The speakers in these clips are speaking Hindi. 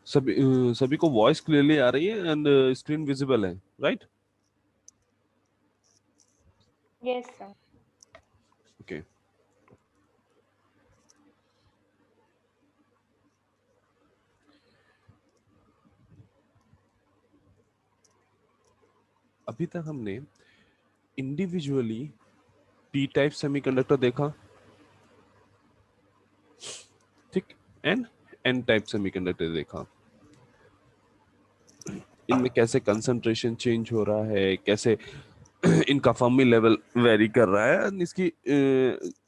सभी को वॉइस क्लियरली आ रही है एंड स्क्रीन विजिबल है, राइट? Yes, sir. ओके। अभी तक हमने इंडिविजुअली पी टाइप सेमीकंडक्टर देखा, ठीक, एंड एन टाइप सेमीकंडक्टर देखा। इनमें कैसे कंसंट्रेशन चेंज हो रहा है, कैसे इनका फर्मी लेवल वेरी कर रहा है, and इसकी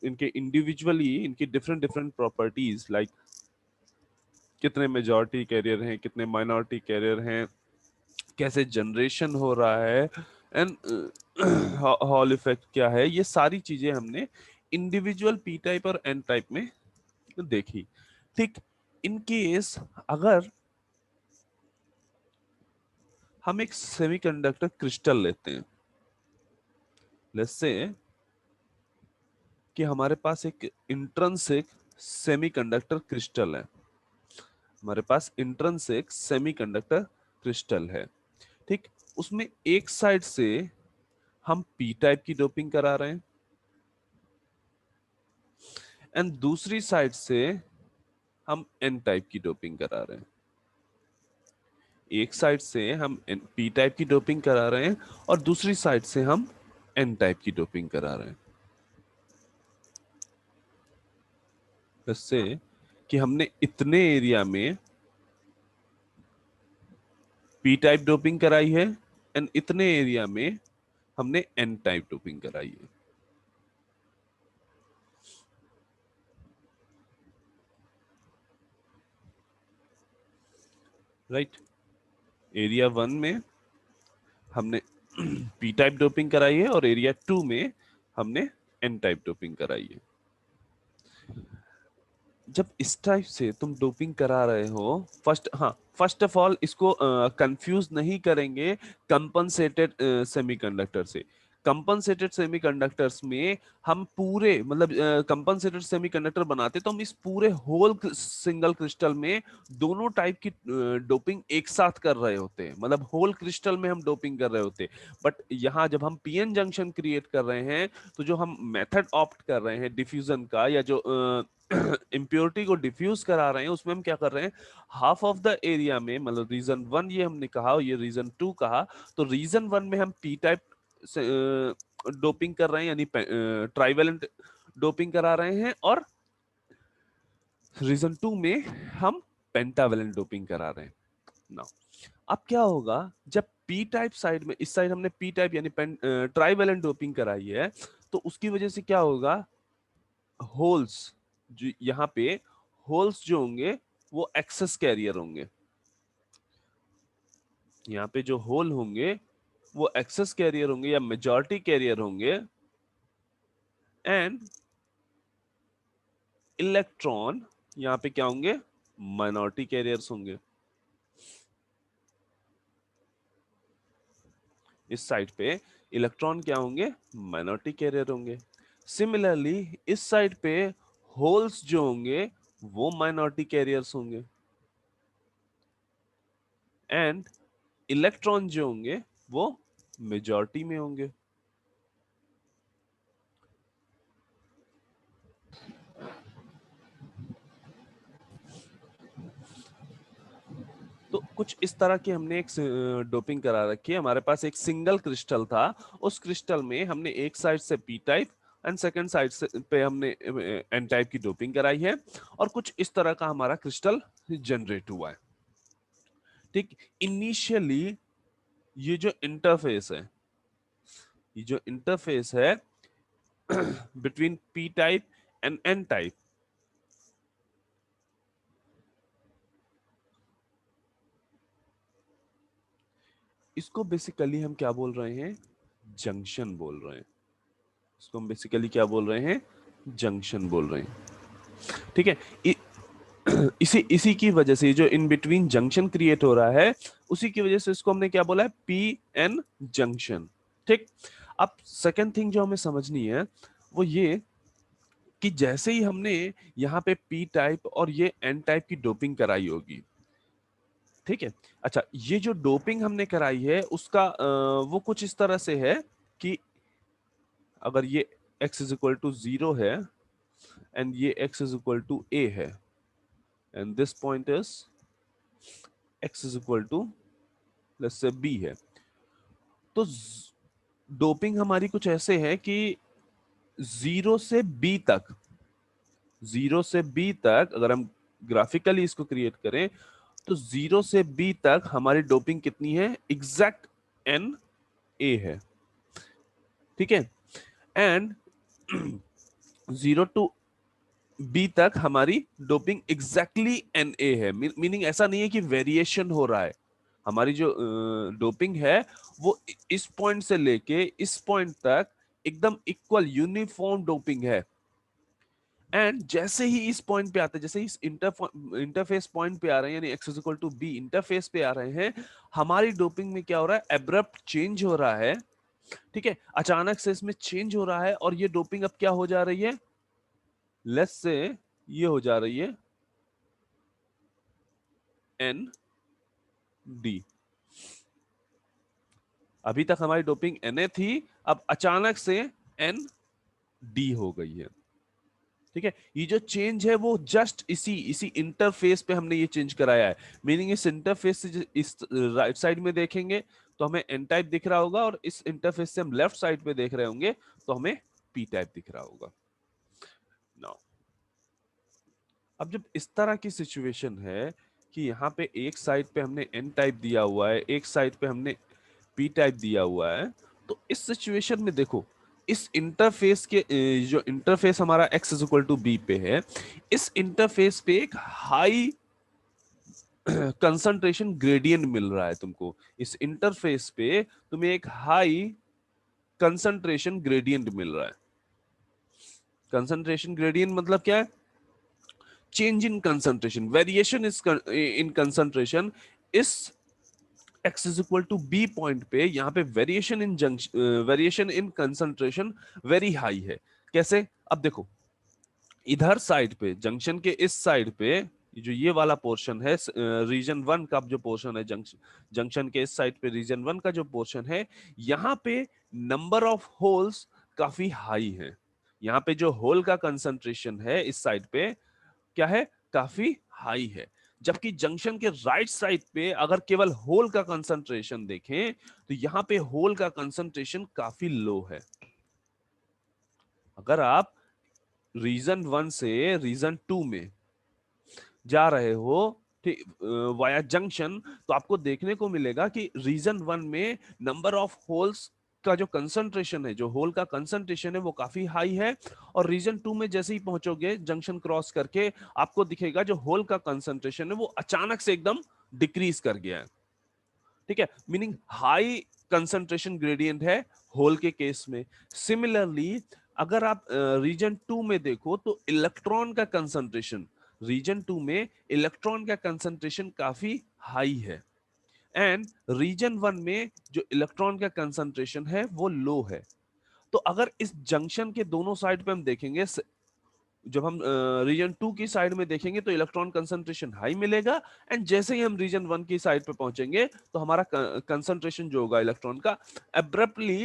इनके इंडिविजुअली इनकी डिफरेंट डिफरेंट प्रॉपर्टीज, लाइक कितने मेजॉरिटी कैरियर हैं, कितने माइनॉरिटी कैरियर हैं, कैसे जनरेशन हो रहा है, एंड हॉल इफेक्ट क्या है, ये सारी चीजें हमने इंडिविजुअल पी टाइप और एन टाइप में देखी। ठीक, इन केस अगर हम एक सेमीकंडक्टर क्रिस्टल लेते हैं, लेट्स से कि हमारे पास एक इंट्रिंसिक सेमीकंडक्टर क्रिस्टल है, हमारे पास इंट्रिंसिक सेमीकंडक्टर क्रिस्टल है, ठीक, उसमें एक साइड से हम पी टाइप की डोपिंग करा रहे हैं एंड दूसरी साइड से हम एन टाइप की डोपिंग करा रहे हैं। एक साइड से हम पी टाइप की डोपिंग करा रहे हैं और दूसरी साइड से हम एन टाइप की डोपिंग करा रहे हैं। जिससे कि हमने इतने एरिया में पी टाइप डोपिंग कराई है एंड इतने एरिया में हमने एन टाइप डोपिंग कराई है, राइट? एरिया 1 में हमने पी टाइप डोपिंग कराई है और एरिया 2 में हमने एन टाइप डोपिंग कराई है। जब इस टाइप से तुम डोपिंग करा रहे हो, फर्स्ट ऑफ ऑल इसको कंफ्यूज नहीं करेंगे कंपनसेटेड सेमीकंडक्टर से। कंपनसेटेड सेमीकंडक्टर्स में हम पूरे मतलब कंपनसेटेड सेमीकंडक्टर बनाते तो हम इस पूरे होल सिंगल क्रिस्टल में दोनों टाइप की डोपिंग एक साथ कर रहे होते हैं, मतलब होल क्रिस्टल में हम डोपिंग कर रहे होते। बट यहाँ जब हम पीएन जंक्शन क्रिएट कर रहे हैं तो जो हम मेथड ऑप्ट कर रहे हैं डिफ्यूजन का, या जो इम्प्योरिटी को डिफ्यूज करा रहे हैं, उसमें हम क्या कर रहे हैं, हाफ ऑफ द एरिया में, मतलब रीजन 1 ये हमने कहा और ये रीजन 2 कहा, तो रीजन 1 में हम पी टाइप डोपिंग कर रहे हैं, यानी ट्राइवेलेंट डोपिंग करा रहे हैं, और रीजन 2 में हम पेंटावेलेंट डोपिंग करा रहे हैं। नाउ अब क्या होगा जब पी टाइप साइड में, इस साइड हमने पी टाइप यानी ट्राइवेलेंट डोपिंग कराई है, तो उसकी वजह से क्या होगा, होल्स जो यहाँ पे होल्स जो होंगे वो एक्सेस कैरियर होंगे। यहाँ पे जो होल होंगे वो एक्सेस कैरियर होंगे या मेजॉरिटी कैरियर होंगे, एंड इलेक्ट्रॉन यहाँ पे क्या होंगे, माइनॉरिटी कैरियर्स होंगे। इस साइड पे इलेक्ट्रॉन क्या होंगे, माइनॉरिटी कैरियर होंगे। सिमिलरली इस साइड पे होल्स जो होंगे वो माइनॉरिटी कैरियर्स होंगे, एंड इलेक्ट्रॉन जो होंगे वो मेजॉरिटी में होंगे। तो कुछ इस तरह की हमने एक डोपिंग करा रखी है। हमारे पास एक सिंगल क्रिस्टल था, उस क्रिस्टल में हमने एक साइड से P type and second side से पे हमने एन टाइप की डोपिंग कराई है, और कुछ इस तरह का हमारा क्रिस्टल जनरेट हुआ है। ठीक, इनिशियली ये जो इंटरफेस है, ये जो इंटरफेस है between P type and N type, इसको बेसिकली हम क्या बोल रहे हैं, जंक्शन बोल रहे हैं। इसको हम बेसिकली क्या बोल रहे हैं, जंक्शन बोल रहे हैं। ठीक है, इसी इसी की वजह से जो इन बिटवीन जंक्शन क्रिएट हो रहा है, उसी की वजह से इसको हमने क्या बोला है, पी एन जंक्शन। ठीक, अब सेकंड थिंग जो हमें समझनी है वो ये कि जैसे ही हमने यहाँ पे पी टाइप और ये एन टाइप की डोपिंग कराई होगी, ठीक है। अच्छा, ये जो डोपिंग हमने कराई है उसका वो कुछ इस तरह से है कि अगर ये x इज इक्वल टू 0 है एंड ये x is equal to a है and this point is x is equal to let's say b है, तो डोपिंग हमारी कुछ ऐसे है कि 0 से b तक, 0 से b तक अगर हम ग्राफिकली इसको क्रिएट करें तो 0 से b तक हमारी डोपिंग कितनी है, एग्जैक्ट एन ए है। ठीक है, एंड 0 टू बी तक हमारी डोपिंग एग्जैक्टली एन ए है। मीनिंग ऐसा नहीं है कि वेरिएशन हो रहा है। हमारी जो डोपिंग है वो इस पॉइंट से लेके इस पॉइंट तक एकदम इक्वल यूनिफॉर्म डोपिंग है। एंड जैसे ही इस पॉइंट पे आते हैं, जैसे ही इस इंटरफेस पॉइंट पे आ रहे हैं, यानी x is equal to b interface पे आ रहे हैं, हमारी डोपिंग में क्या हो रहा है, एब्रप्ट चेंज हो रहा है। ठीक है, अचानक से इसमें चेंज हो रहा है और ये डोपिंग अब क्या हो जा रही है, लेट्स से ये हो जा रही है एन डी। अभी तक हमारी डोपिंग Na थी, अब अचानक से एन डी हो गई है। ठीक है, ये जो चेंज है वो जस्ट इसी इसी इंटरफेस पे हमने ये चेंज कराया है। मीनिंग इस इंटरफेस से इस राइट साइड में देखेंगे तो हमें एन टाइप दिख रहा होगा, और इस इंटरफेस से हम लेफ्ट साइड पे देख रहे होंगे तो हमें पी टाइप दिख रहा होगा। नाउ अब जब इस तरह की सिचुएशन है कि यहाँ पे एक साइड पे हमने एन टाइप दिया हुआ है, एक साइड पे हमने पी टाइप दिया हुआ है, तो इस सिचुएशन में देखो, इस इंटरफेस के जो इंटरफेस हमारा x is equal to b पे है, इस इंटरफेस पे एक हाई कंसंट्रेशन ग्रेडियंट मिल रहा है तुमको। इस इंटरफेस पे तुम्हें एक हाई कंसंट्रेशन ग्रेडियंट मिल रहा है। कंसंट्रेशन ग्रेडियंट मतलब क्या है, change in concentration, variation is in concentration. इस x is equal to b point पे यहाँ पे variation in concentration very high है। कैसे, अब देखो, इधर साइड पे जंक्शन के इस साइड पे जो ये वाला पोर्शन है, रीजन वन का जो पोर्शन है, जंक्शन के इस साइड पे रीजन वन का जो पोर्शन है, यहाँ पे नंबर ऑफ होल्स काफी हाई है। यहाँ पे जो होल का कंसंट्रेशन है इस साइड पे क्या है, काफी हाई है। जबकि जंक्शन के राइट साइड पे अगर केवल होल का कंसंट्रेशन देखें तो यहाँ पे होल का कंसंट्रेशन काफी लो है। अगर आप रीजन वन से रीजन टू में जा रहे हो, ठीक, वाया जंक्शन, तो आपको देखने को मिलेगा कि रीजन वन में नंबर ऑफ होल्स का जो कंसंट्रेशन है, जो होल का कंसंट्रेशन है वो काफी हाई है, और रीजन टू में जैसे ही पहुंचोगे जंक्शन क्रॉस करके आपको दिखेगा जो होल का कंसंट्रेशन है वो अचानक से एकदम डिक्रीज कर गया है। ठीक है, मीनिंग हाई कंसंट्रेशन ग्रेडियंट है होल के केस में। सिमिलरली अगर आप रीजन टू में देखो तो इलेक्ट्रॉन का कंसंट्रेशन, रीजन टू में इलेक्ट्रॉन का कंसंट्रेशन काफी हाई है, एंड रीजन वन में जो इलेक्ट्रॉन का कंसंट्रेशन है वो लो है। तो अगर इस जंक्शन के दोनों साइड पे हम देखेंगे, जब हम रीजन टू की साइड में देखेंगे तो इलेक्ट्रॉन कंसंट्रेशन हाई मिलेगा, एंड जैसे ही हम रीजन वन की साइड पे पहुंचेंगे तो हमारा कंसंट्रेशन जो होगा इलेक्ट्रॉन का एब्रप्टली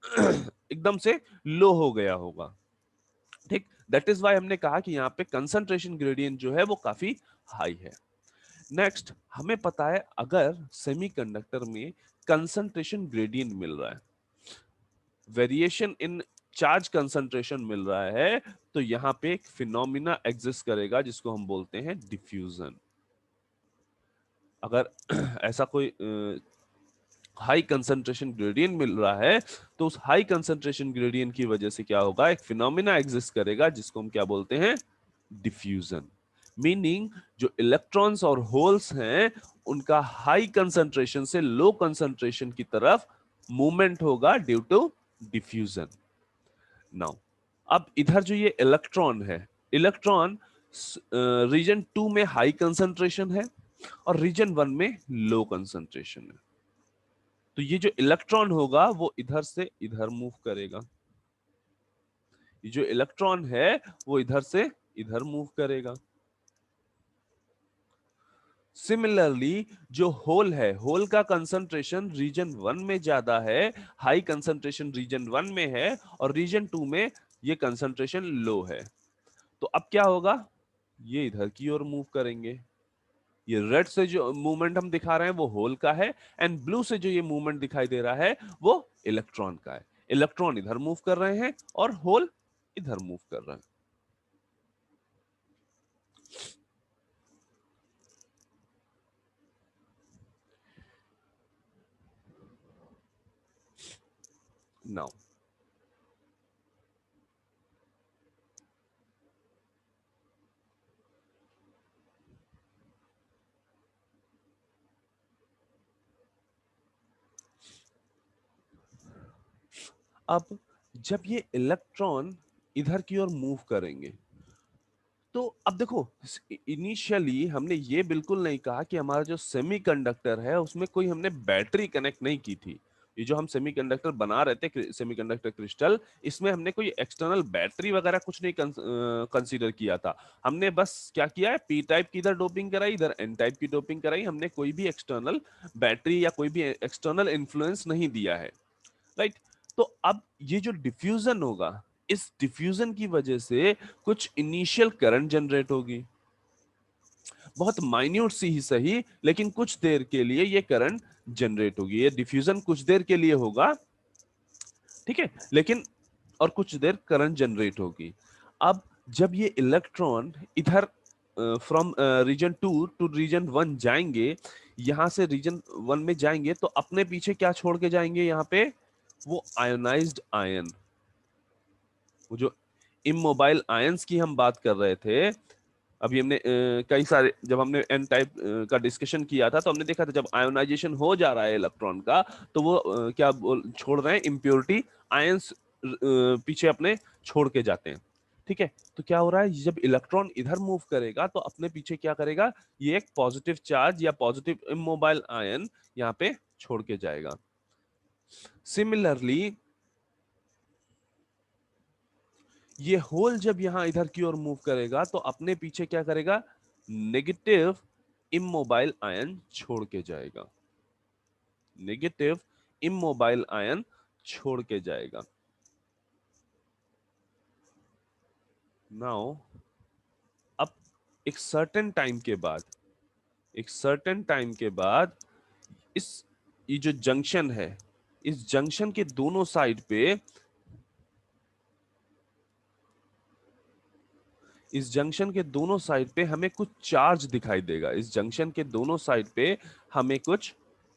एकदम से लो हो गया होगा। ठीक, दैट इज वाई हमने कहा कि यहाँ पे कंसंट्रेशन ग्रेडियंट जो है वो काफी हाई है। नेक्स्ट, हमें पता है अगर सेमीकंडक्टर में कंसंट्रेशन ग्रेडियंट मिल रहा है, वेरिएशन इन चार्ज कंसंट्रेशन मिल रहा है, तो यहां पे एक फिनोमिना एग्जिस्ट करेगा जिसको हम बोलते हैं डिफ्यूजन। अगर ऐसा कोई हाई कंसंट्रेशन ग्रेडियंट मिल रहा है तो उस हाई कंसंट्रेशन ग्रेडियंट की वजह से क्या होगा, एक फिनोमिना एग्जिस्ट करेगा जिसको हम क्या बोलते हैं, डिफ्यूजन। मीनिंग जो इलेक्ट्रॉन्स और होल्स हैं उनका हाई कंसंट्रेशन से लो कंसंट्रेशन की तरफ मूवमेंट होगा ड्यू टू डिफ्यूजन। नाउ अब इधर जो ये इलेक्ट्रॉन है, इलेक्ट्रॉन रीजन टू में हाई कंसंट्रेशन है और रीजन वन में लो कंसंट्रेशन है। तो ये जो इलेक्ट्रॉन होगा वो इधर से इधर मूव करेगा, ये जो इलेक्ट्रॉन है वो इधर से इधर मूव करेगा। सिमिलरली जो होल है, होल का कंसंट्रेशन रीजन 1 में ज्यादा है, हाई कंसंट्रेशन रीजन 1 में है, और रीजन 2 में ये कंसंट्रेशन लो है। तो अब क्या होगा, ये इधर की ओर मूव करेंगे। ये रेड से जो मूवमेंट हम दिखा रहे हैं वो होल का है, एंड ब्लू से जो ये मूवमेंट दिखाई दे रहा है वो इलेक्ट्रॉन का है। इलेक्ट्रॉन इधर मूव कर रहे हैं और होल इधर मूव कर रहे हैं। नाउ अब जब ये इलेक्ट्रॉन इधर की ओर मूव करेंगे, तो अब देखो, इनिशियली हमने ये बिल्कुल नहीं कहा कि हमारा जो सेमीकंडक्टर है उसमें कोई हमने बैटरी कनेक्ट नहीं की थी। ये जो हम सेमीकंडक्टर बना रहे थे, सेमीकंडक्टर क्रिस्टल, इसमें हमने कोई एक्सटर्नल बैटरी वगैरह कुछ नहीं कंसीडर किया था। हमने बस क्या किया है, पी टाइप की इधर डोपिंग कराई, इधर एन टाइप की डोपिंग कराई। हमने कोई भी एक्सटर्नल बैटरी या कोई भी एक्सटर्नल इन्फ्लुएंस नहीं दिया है, राइट। तो अब ये जो डिफ्यूजन होगा, इस डिफ्यूजन की वजह से कुछ इनिशियल करंट जनरेट होगी, बहुत माइन्यूट सी ही सही, लेकिन कुछ देर के लिए ये करंट जनरेट होगी। ये डिफ्यूजन कुछ देर के लिए होगा, ठीक है, लेकिन और कुछ देर करंट जनरेट होगी। अब जब ये इलेक्ट्रॉन इधर फ्रॉम रीजन 2 टू रीजन 1 जाएंगे, यहां से रीजन 1 में जाएंगे, तो अपने पीछे क्या छोड़ के जाएंगे यहाँ पे, वो आयोनाइज्ड आयन, वो जो इमोबाइल आयंस की हम बात कर रहे थे। अभी हमने कई सारे, जब हमने एन टाइप का डिस्कशन किया था, तो हमने देखा था जब आयोनाइजेशन हो जा रहा है इलेक्ट्रॉन का, तो वो क्या छोड़ रहे हैं, इम्प्योरिटी आयंस पीछे अपने छोड़ के जाते हैं, ठीक है। तो क्या हो रहा है, जब इलेक्ट्रॉन इधर मूव करेगा तो अपने पीछे क्या करेगा, ये एक पॉजिटिव चार्ज या पॉजिटिव इमोबाइल आयन यहाँ पे छोड़ के जाएगा। सिमिलरली ये होल जब यहां इधर की ओर मूव करेगा तो अपने पीछे क्या करेगा, नेगेटिव इमोबाइल आयन छोड़ के जाएगा, नेगेटिव इमोबाइल आयन छोड़ के जाएगा। नाउ अब एक सर्टेन टाइम के बाद, एक सर्टेन टाइम के बाद इस, ये जो जंक्शन है, इस जंक्शन के दोनों साइड पे, इस जंक्शन के दोनों साइड पे हमें कुछ चार्ज दिखाई देगा। इस जंक्शन के दोनों साइड पे हमें कुछ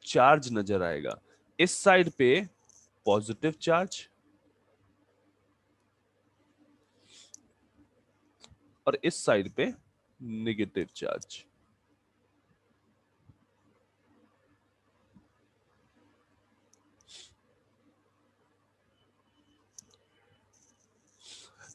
चार्ज नजर आएगा। इस साइड पे पॉजिटिव चार्ज और इस साइड पे नेगेटिव चार्ज।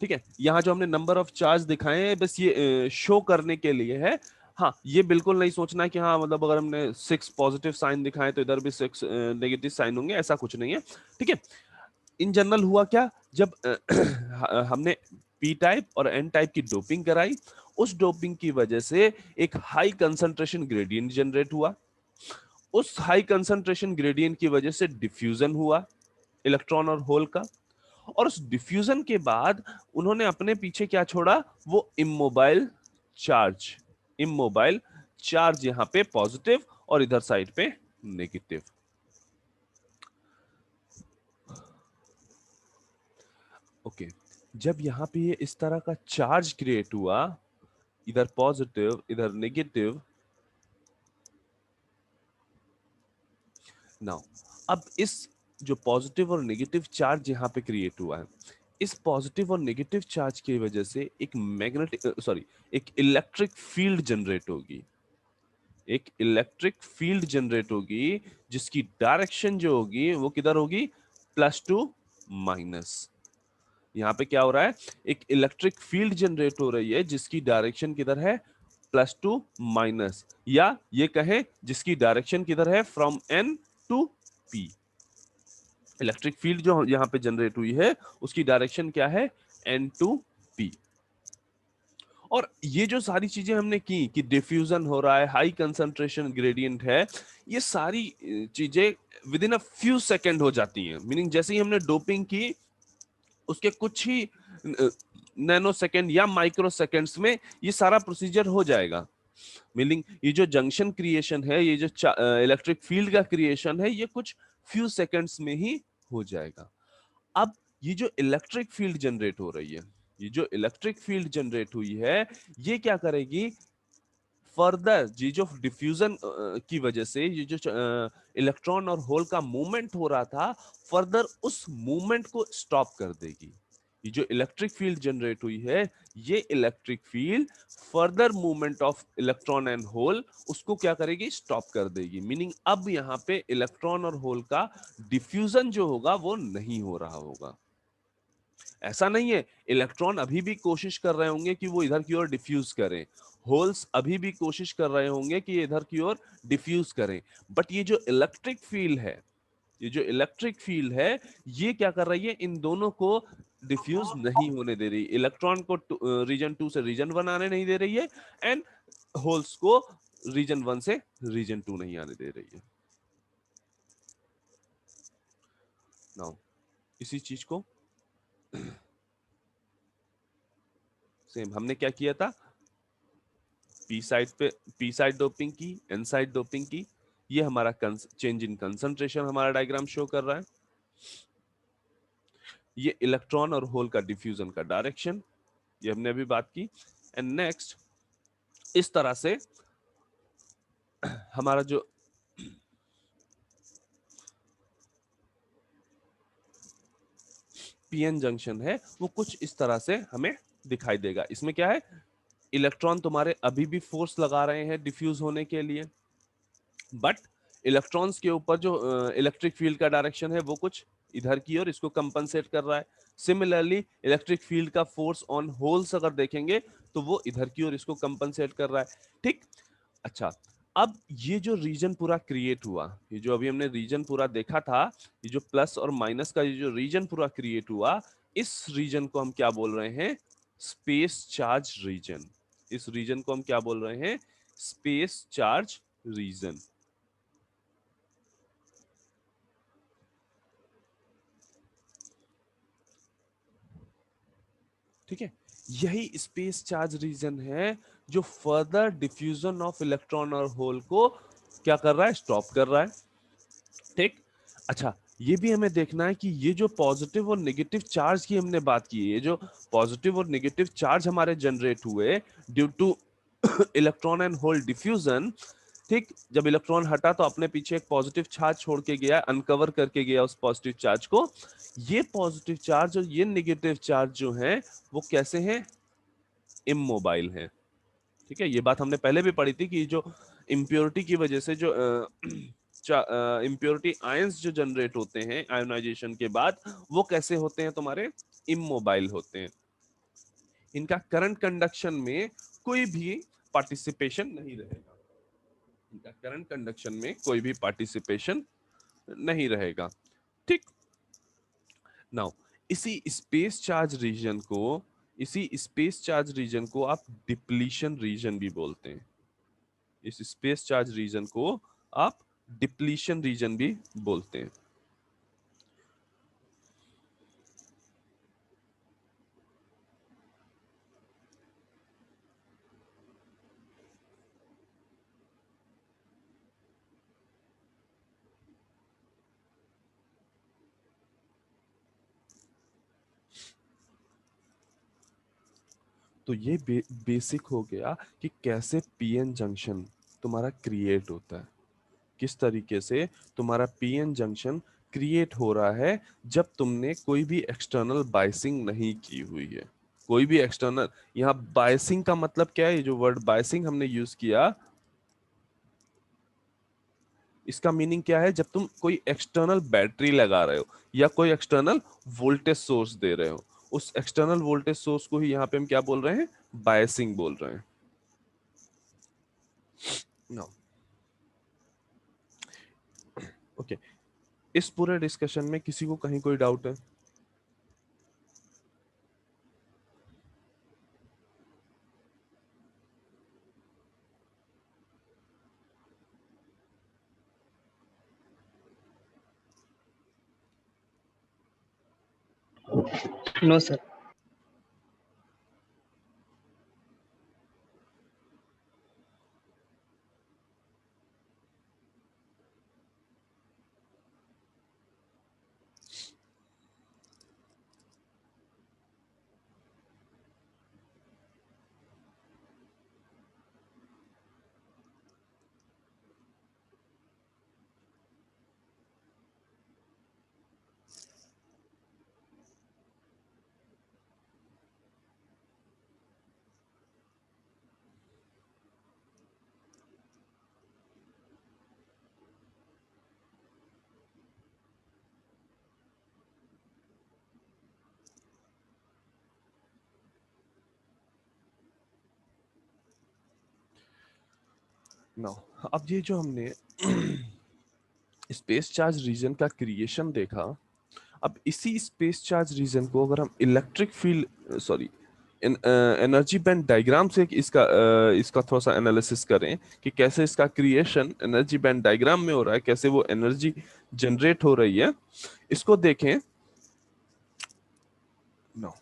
ठीक है, यहां जो हमने नंबर ऑफ चार्ज दिखाए हैं बस ये शो करने के लिए है। हाँ, ये बिल्कुल नहीं सोचना कि हाँ मतलब अगर हमने 6 पॉजिटिव साइन दिखाए तो इधर भी 6 नेगेटिव साइन होंगे, ऐसा कुछ नहीं है, ठीक है। इन जनरल हुआ क्या, जब हमने पी टाइप और एन टाइप की डोपिंग कराई, उस डोपिंग की वजह से एक हाई कंसंट्रेशन ग्रेडियंट जनरेट हुआ। उस हाई कंसंट्रेशन ग्रेडियंट की वजह से डिफ्यूजन हुआ इलेक्ट्रॉन और होल का, और उस डिफ्यूजन के बाद उन्होंने अपने पीछे क्या छोड़ा, वो इमोबाइल चार्ज, इमोबाइल चार्ज यहां पे पॉजिटिव और इधर साइड पे नेगेटिव। ओके, जब यहाँ पे ये इस तरह का चार्ज क्रिएट हुआ, इधर पॉजिटिव इधर नेगेटिव, नाउ अब इस जो पॉजिटिव और नेगेटिव चार्ज यहाँ पे क्रिएट हुआ है, इस पॉजिटिव और नेगेटिव चार्ज की वजह से एक मैग्नेटिक सॉरी एक इलेक्ट्रिक फील्ड जनरेट होगी, एक इलेक्ट्रिक फील्ड जनरेट होगी, जिसकी डायरेक्शन जो होगी वो किधर होगी, +2 माइनस। यहाँ पे क्या हो रहा है, एक इलेक्ट्रिक फील्ड जनरेट हो रही है जिसकी डायरेक्शन किधर है, +2 माइनस, या ये कहें जिसकी डायरेक्शन किधर है, from N to P. Electric field जो यहाँ पे जनरेट हुई है उसकी डायरेक्शन क्या है, एन टू पी। और ये जो सारी चीजें हमने की कि डिफ्यूजन हो रहा है, हाई कंसंट्रेशन ग्रेडियंट है, ये सारी चीजें with in a few second हो जाती हैं। मीनिंग जैसे ही हमने डोपिंग की उसके कुछ ही नैनो सेकेंड या माइक्रो सेकेंड्स में ये सारा प्रोसीजर हो जाएगा। मीनिंग ये जो जंक्शन क्रिएशन है, ये जो इलेक्ट्रिक फील्ड का क्रिएशन है, ये कुछ फ्यू सेकेंड्स में ही हो जाएगा। अब ये जो इलेक्ट्रिक फील्ड जनरेट हो रही है, ये जो इलेक्ट्रिक फील्ड जनरेट हुई है, ये क्या करेगी, फर्दर ये जो डिफ्यूजन की वजह से ये जो इलेक्ट्रॉन और होल का मूवमेंट हो रहा था, फर्दर उस मूवमेंट को स्टॉप कर देगी। ये जो इलेक्ट्रिक फील्ड जनरेट हुई है, ये electric field further movement of electron and hole उसको क्या करेगी, स्टॉप कर देगी। मीनिंग अब यहाँ पे इलेक्ट्रॉन और होल का डिफ्यूजन जो होगा वो नहीं हो रहा होगा। ऐसा नहीं है, इलेक्ट्रॉन अभी भी कोशिश कर रहे होंगे कि वो इधर की ओर डिफ्यूज करें, होल्स अभी भी कोशिश कर रहे होंगे कि ये इधर की ओर डिफ्यूज करें, बट ये जो इलेक्ट्रिक फील्ड है, ये जो इलेक्ट्रिक फील्ड है, ये क्या कर रही है, इन दोनों को डिफ्यूज नहीं होने दे रही। इलेक्ट्रॉन को रीजन 2 से रीजन 1 आने नहीं दे रही है, एंड होल्स को रीजन 1 से रीजन 2 नहीं आने दे रही है। नाउ इसी चीज को सेम हमने क्या किया था, पी साइड पे पी साइड डोपिंग की, एन साइड डोपिंग की। ये हमारा चेंज इन कंसंट्रेशन हमारा डायग्राम शो कर रहा है। ये इलेक्ट्रॉन और होल का डिफ्यूजन का डायरेक्शन, ये हमने अभी बात की। एंड नेक्स्ट इस तरह से हमारा जो पीएन जंक्शन है वो कुछ इस तरह से हमें दिखाई देगा। इसमें क्या है, इलेक्ट्रॉन तुम्हारे अभी भी फोर्स लगा रहे हैं डिफ्यूज होने के लिए, बट इलेक्ट्रॉन्स के ऊपर जो इलेक्ट्रिक फील्ड का डायरेक्शन है वो कुछ इधर की ओर इसको कंपनसेट कर रहा है। सिमिलरली इलेक्ट्रिक फील्ड का फोर्स ऑन होल्स अगर देखेंगे तो वो इधर की ओर इसको कंपनसेट कर रहा है। ठीक, अच्छा, अब ये जो रीजन पूरा क्रिएट हुआ, ये जो अभी हमने रीजन पूरा देखा था, ये जो प्लस और माइनस का ये जो रीजन पूरा क्रिएट हुआ, इस रीजन को हम क्या बोल रहे हैं, स्पेस चार्ज रीजन। इस रीजन को हम क्या बोल रहे हैं, स्पेस चार्ज रीजन। ठीक है, यही स्पेस चार्ज रीजन है जो फर्दर डिफ्यूजन ऑफ इलेक्ट्रॉन और होल को क्या कर रहा है, स्टॉप कर रहा है। ठीक, अच्छा, ये भी हमें देखना है कि ये जो पॉजिटिव और नेगेटिव चार्ज की हमने बात की है, ये जो पॉजिटिव और नेगेटिव चार्ज हमारे जनरेट हुए due to electron and hole diffusion. ठीक, जब इलेक्ट्रॉन हटा तो अपने पीछे एक पॉजिटिव चार्ज छोड़ के गया, अनकवर करके गया उस पॉजिटिव चार्ज को। ये पॉजिटिव चार्ज और ये नेगेटिव चार्ज जो है वो कैसे हैं, इमोबाइल हैं। ठीक है, ये बात हमने पहले भी पढ़ी थी कि जो इम्प्योरिटी की वजह से जो इम्प्योरिटी आयंस जो जनरेट होते हैं आयोनाइजेशन के बाद, वो कैसे होते हैं, तुम्हारे इमोबाइल होते हैं। इनका करंट कंडक्शन में कोई भी पार्टिसिपेशन नहीं रहेगा, इनका करंट कंडक्शन में कोई भी पार्टिसिपेशन नहीं रहेगा। ठीक, नाउ इसी स्पेस चार्ज रीजन को आप डिप्लीशन रीजन भी बोलते हैं। इस स्पेस चार्ज रीजन को आप डिप्लीशन रीजन भी बोलते हैं। तो ये बेसिक हो गया कि कैसे पीएन जंक्शन तुम्हारा क्रिएट होता है, किस तरीके से तुम्हारा पीएन जंक्शन क्रिएट हो रहा है जब तुमने कोई भी एक्सटर्नल बायसिंग नहीं की हुई है। कोई भी एक्सटर्नल, यहाँ बायसिंग का मतलब क्या है, ये जो वर्ड बायसिंग हमने यूज किया, इसका मीनिंग क्या है, जब तुम कोई एक्सटर्नल बैटरी लगा रहे हो या कोई एक्सटर्नल वोल्टेज सोर्स दे रहे हो, उस एक्सटर्नल वोल्टेज सोर्स को ही यहाँ पे हम क्या बोल रहे हैं, बायसिंग बोल रहे हैं। नो, ओके, इस पूरे डिस्कशन में किसी को कहीं कोई डाउट है? No sir. नाउ अब ये जो हमने स्पेस चार्ज रीजन का क्रिएशन देखा, अब इसी स्पेस चार्ज रीजन को अगर हम electric field sorry energy band diagram से इसका थोड़ा सा एनालिसिस करें कि कैसे इसका क्रिएशन एनर्जी बैंड डायग्राम में हो रहा है, कैसे वो एनर्जी जनरेट हो रही है, इसको देखें। नो,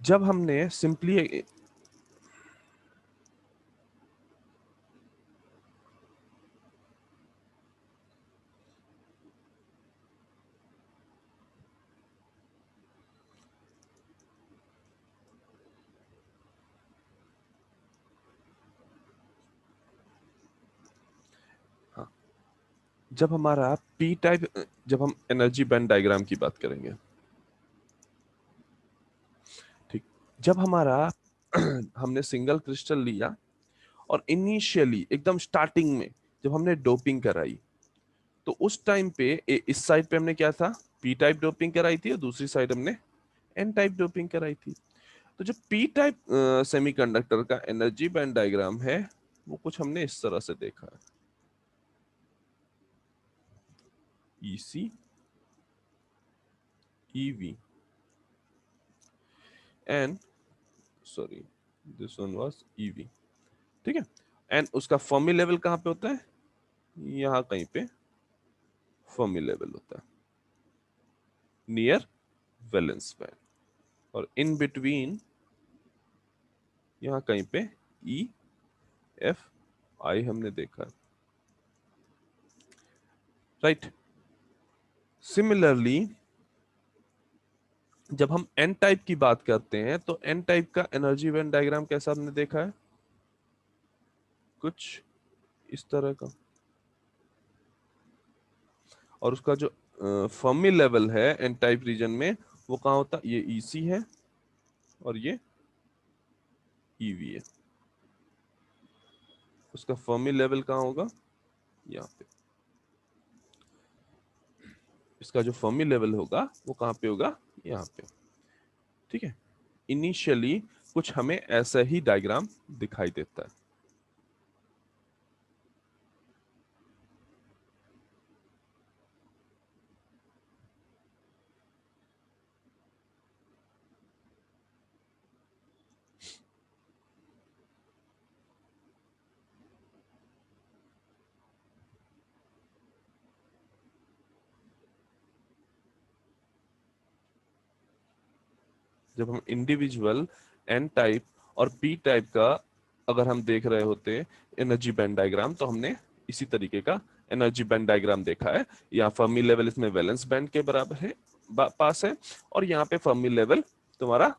जब हमने सिंपली जब हमारा पी टाइप, जब हम एनर्जी बैंड डायग्राम की बात करेंगे, ठीक, जब हमारा हमने सिंगल क्रिस्टल लिया और इनिशियली एकदम स्टार्टिंग में जब हमने डोपिंग कराई, तो उस टाइम पे इस साइड पे हमने क्या था, पी टाइप डोपिंग कराई थी और दूसरी साइड हमने एन टाइप डोपिंग कराई थी। तो जो पी टाइप सेमीकंडक्टर का एनर्जी बैंड डायग्राम है वो कुछ हमने इस तरह से देखा है, EC EV and sorry this one was EV, ठीक है। एंड उसका फर्मी लेवल कहां पे होता है, यहां कहीं पे फर्मी लेवल होता है नियर वैलेंस बैंड, और इन बिटवीन यहां कहीं पे EFI हमने देखा है, राइट। सिमिलरली जब हम एन टाइप की बात करते हैं तो एन टाइप का एनर्जी बैंड डायग्राम कैसा हमने देखा है, कुछ इस तरह का, और उसका जो फर्मी लेवल है एन टाइप रीजन में वो कहाँ होता है, ये EC है और ये EV है। उसका फर्मी लेवल कहाँ होगा, यहाँ पे। इसका जो फर्मी लेवल होगा वो कहाँ पे होगा, यहाँ पे, ठीक है। इनिशियली कुछ हमें ऐसा ही डायग्राम दिखाई देता है। जब हम इंडिविजुअल एन टाइप और पी टाइप का अगर हम देख रहे होते एनर्जी बैंड डायग्राम, तो हमने इसी तरीके का एनर्जी बैंड डायग्राम देखा है। यहाँ फर्मी लेवल इसमें वैलेंस बैंड के बराबर है, पास है, और यहाँ पे फर्मी लेवल तुम्हारा